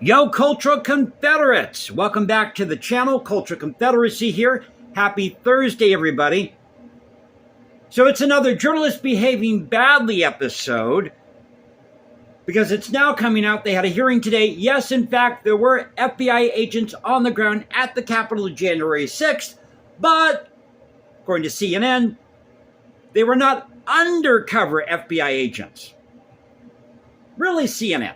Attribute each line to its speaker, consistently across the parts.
Speaker 1: Yo, Cultural Confederates! Welcome back to the channel, Cultural Confederacy here. Happy Thursday, everybody. So it's another Journalist Behaving Badly episode, because it's now coming out. They had a hearing today. Yes, in fact, there were FBI agents on the ground at the Capitol January 6th, but according to CNN, they were not undercover FBI agents. Really, CNN?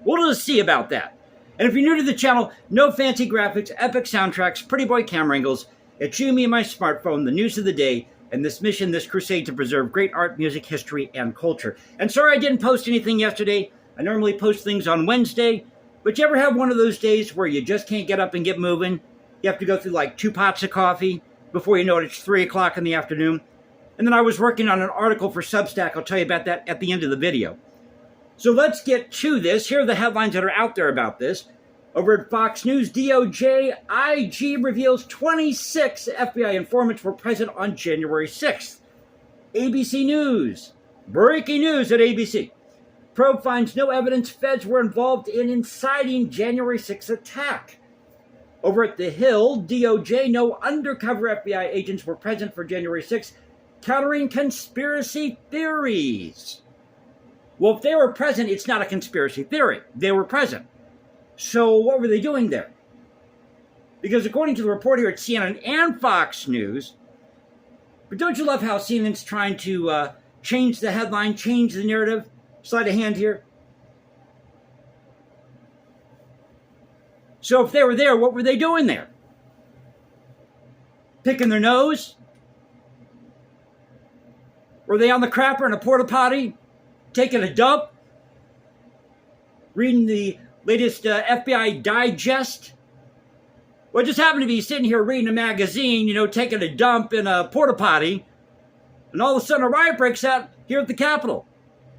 Speaker 1: We'll just see about that. And if you're new to the channel, no fancy graphics, epic soundtracks, pretty boy camera angles. It's you, me, and my smartphone, the news of the day, and this mission, this crusade to preserve great art, music, history, and culture. And sorry I didn't post anything yesterday. I normally post things on Wednesday, but you ever have one of those days where you just can't get up and get moving? You have to go through like 2 pots of coffee before you know it, it's 3 o'clock in the afternoon. And then I was working on an article for Substack. I'll tell you about that at the end of the video. So let's get to this. Here are the headlines that are out there about this. Over at Fox News, DOJ IG reveals 26 FBI informants were present on January 6th. ABC News. Breaking news at ABC. Probe finds no evidence feds were involved in inciting January 6th attack. Over at The Hill, DOJ, no undercover FBI agents were present for January 6th, countering conspiracy theories. Well, if they were present, it's not a conspiracy theory. They were present. So what were they doing there? Because according to the report here at CNN and Fox News, but don't you love how CNN's trying to change the headline, change the narrative? Slide a hand here. So if they were there, what were they doing there? Picking their nose? Were they on the crapper in a porta potty? Taking a dump? Reading the latest FBI digest? Well, I just happened to be sitting here reading a magazine, taking a dump in a porta potty, and all of a sudden a riot breaks out here at the Capitol.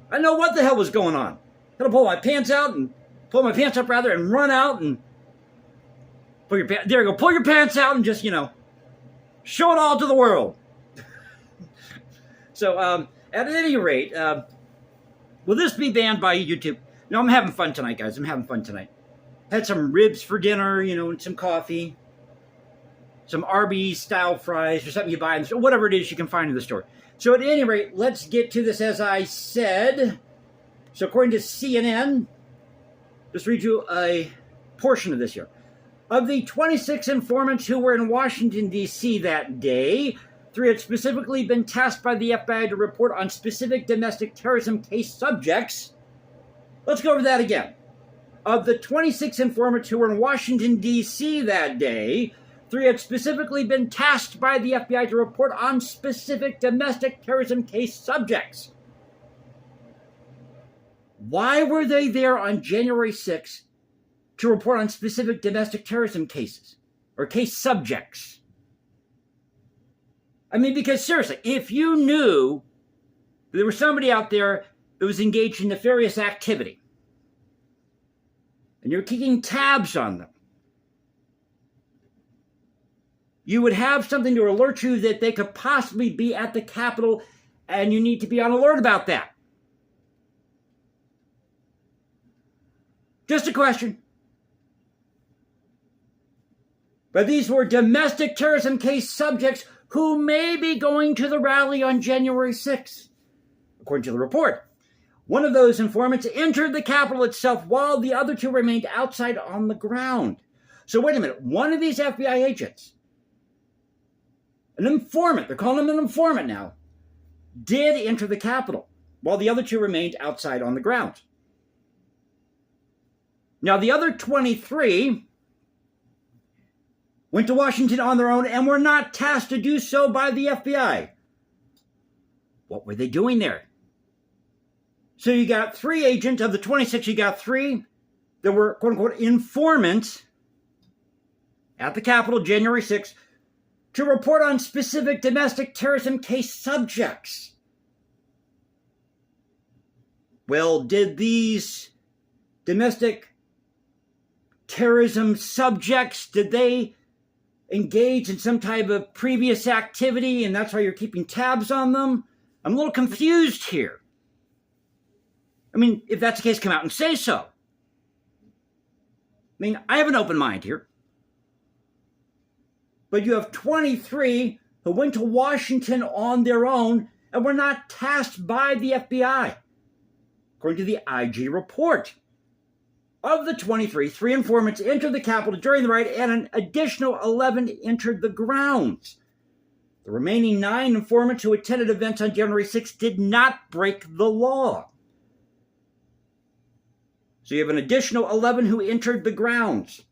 Speaker 1: I didn't know what the hell was going on. Had to pull my pants up and run out and pull your pants. There you go. Pull your pants out and just, show it all to the world. So, at any rate, will this be banned by YouTube? No, I'm having fun tonight, guys. I'm having fun tonight. Had some ribs for dinner, and some coffee. Some Arby's-style fries or something you buy in the store. Whatever it is you can find in the store. So at any rate, let's get to this as I said. So according to CNN, just read you a portion of this here. Of the 26 informants who were in Washington, D.C. that day, 3 had specifically been tasked by the FBI to report on specific domestic terrorism case subjects. Let's go over that again. Of the 26 informants who were in Washington, D.C. that day, 3 had specifically been tasked by the FBI to report on specific domestic terrorism case subjects. Why were they there on January 6th to report on specific domestic terrorism cases or case subjects? I mean, because seriously, if you knew there was somebody out there that was engaged in nefarious activity, and you're keeping tabs on them, you would have something to alert you that they could possibly be at the Capitol, and you need to be on alert about that. Just a question. But these were domestic terrorism case subjects who may be going to the rally on January 6th, according to the report. One of those informants entered the Capitol itself while the other 2 remained outside on the ground. So wait a minute, one of these FBI agents, an informant, they're calling him an informant now, did enter the Capitol while the other 2 remained outside on the ground. Now the other 23 went to Washington on their own and were not tasked to do so by the FBI. What were they doing there? So you got 3 agents. Of the 26, you got 3 that were, quote-unquote, informants at the Capitol January 6th to report on specific domestic terrorism case subjects. Well, did these domestic terrorism subjects, did they engage in some type of previous activity and that's why you're keeping tabs on them? I'm a little confused here. I mean, if that's the case, come out and say so. mean, I have an open mind here. But you have 23 who went to Washington on their own and were not tasked by the FBI, according to the IG report. Of the 23, 3 informants entered the Capitol during the riot, and an additional 11 entered the grounds. The remaining 9 informants who attended events on January 6th did not break the law. So you have an additional 11 who entered the grounds.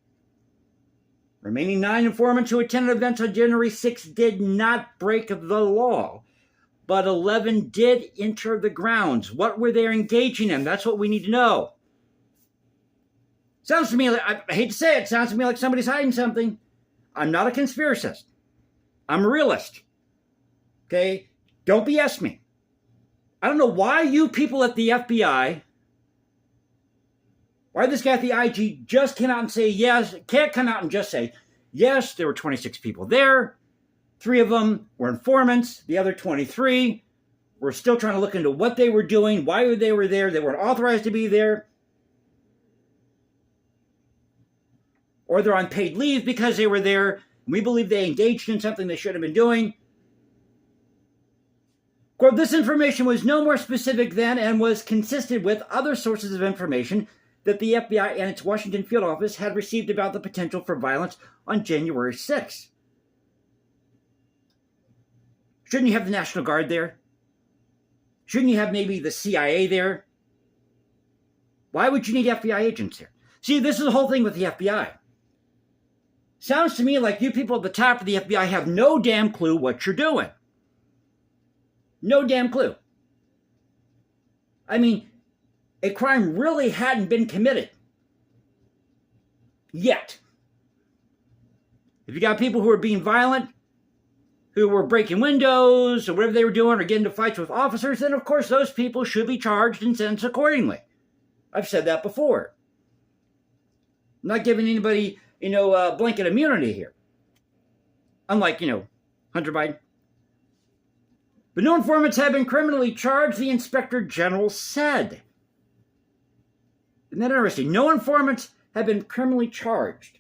Speaker 1: Remaining 9 informants who attended events on January 6th did not break the law, but 11 did enter the grounds. What were they engaging in? That's what we need to know. Sounds to me like, I hate to say it, sounds to me like somebody's hiding something. I'm not a conspiracist. I'm a realist. Okay? Don't BS me. I don't know why you people at the FBI, why this guy at the IG just came out and say yes, can't come out and just say, yes, there were 26 people there. 3 of them were informants. The other 23 were still trying to look into what they were doing, why they were there. They weren't authorized to be there. Or they're on paid leave because they were there. We believe they engaged in something they shouldn't have been doing. Quote, this information was no more specific than and was consistent with other sources of information that the FBI and its Washington field office had received about the potential for violence on January 6th. Shouldn't you have the National Guard there? Shouldn't you have maybe the CIA there? Why would you need FBI agents there? See, this is the whole thing with the FBI. Sounds to me like you people at the top of the FBI have no damn clue what you're doing. No damn clue. I mean, a crime really hadn't been committed. Yet. If you got people who are being violent, who were breaking windows, or whatever they were doing, or getting into fights with officers, then of course those people should be charged and sentenced accordingly. I've said that before. I'm not giving anybody, blanket immunity here. Unlike, Hunter Biden. But no informants have been criminally charged, the Inspector General said. Isn't that interesting? No informants have been criminally charged.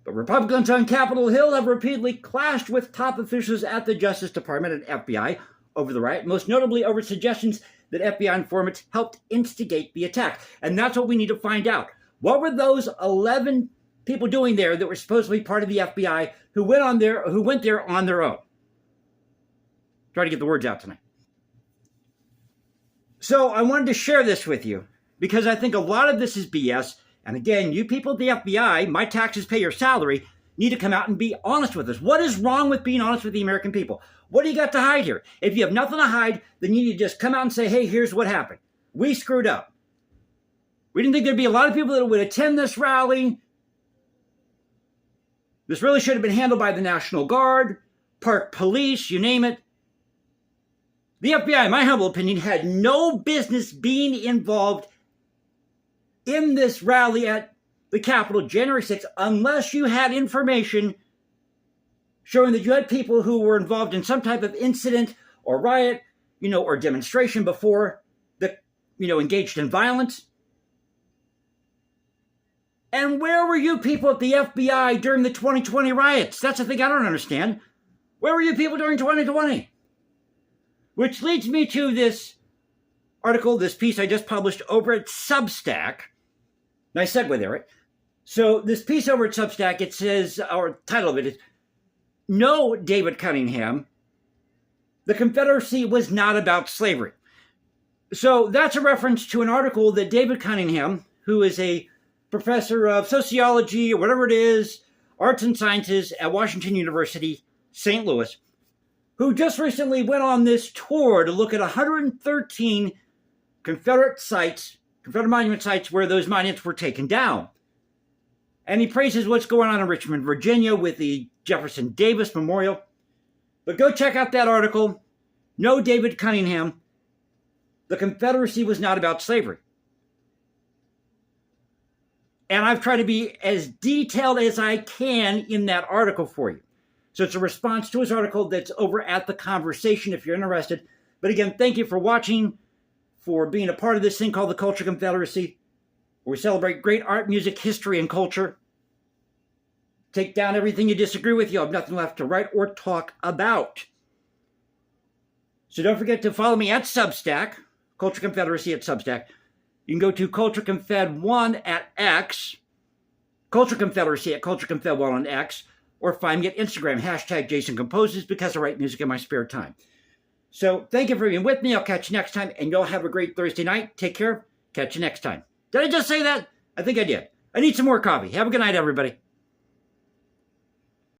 Speaker 1: But Republicans on Capitol Hill have repeatedly clashed with top officials at the Justice Department and FBI over the riot, most notably over suggestions that FBI informants helped instigate the attack. And that's what we need to find out. What were those 11 people doing there that were supposed to be part of the FBI who went there on their own? Try to get the words out tonight. So I wanted to share this with you because I think a lot of this is BS. And again, you people at the FBI, my taxes pay your salary, need to come out and be honest with us. What is wrong with being honest with the American people? What do you got to hide here? If you have nothing to hide, then you need to just come out and say, hey, here's what happened. We screwed up. We didn't think there'd be a lot of people that would attend this rally. This really should have been handled by the National Guard, Park Police, you name it. The FBI, in my humble opinion, had no business being involved in this rally at the Capitol January 6th unless you had information showing that you had people who were involved in some type of incident or riot, or demonstration before that, engaged in violence. And where were you people at the FBI during the 2020 riots? That's the thing I don't understand. Where were you people during 2020? Which leads me to this article, this piece I just published over at Substack. Nice segue there, right? So this piece over at Substack, it says, or title of it is, No, David Cunningham, the Confederacy was not about slavery. So that's a reference to an article that David Cunningham, who is a professor of sociology or whatever it is, arts and sciences at Washington University, St. Louis, who just recently went on this tour to look at 113 Confederate monument sites where those monuments were taken down. And he praises what's going on in Richmond, Virginia with the Jefferson Davis Memorial. But go check out that article. No, David Cunningham, the Confederacy was not about slavery. And I've tried to be as detailed as I can in that article for you. So it's a response to his article that's over at The Conversation if you're interested. But again, thank you for watching, for being a part of this thing called the Culture Confederacy. where we celebrate great art, music, history, and culture. Take down everything you disagree with. You'll have nothing left to write or talk about. So don't forget to follow me at Substack, Culture Confederacy at Substack. You can go to Culture Confed 1 at X, Culture Confederacy at Culture Confed 1 on X, or find me at Instagram, hashtag Jason Composes, because I write music in my spare time. So thank you for being with me. I'll catch you next time, and y'all have a great Thursday night. Take care. Catch you next time. Did I just say that? I think I did. I need some more coffee. Have a good night, everybody.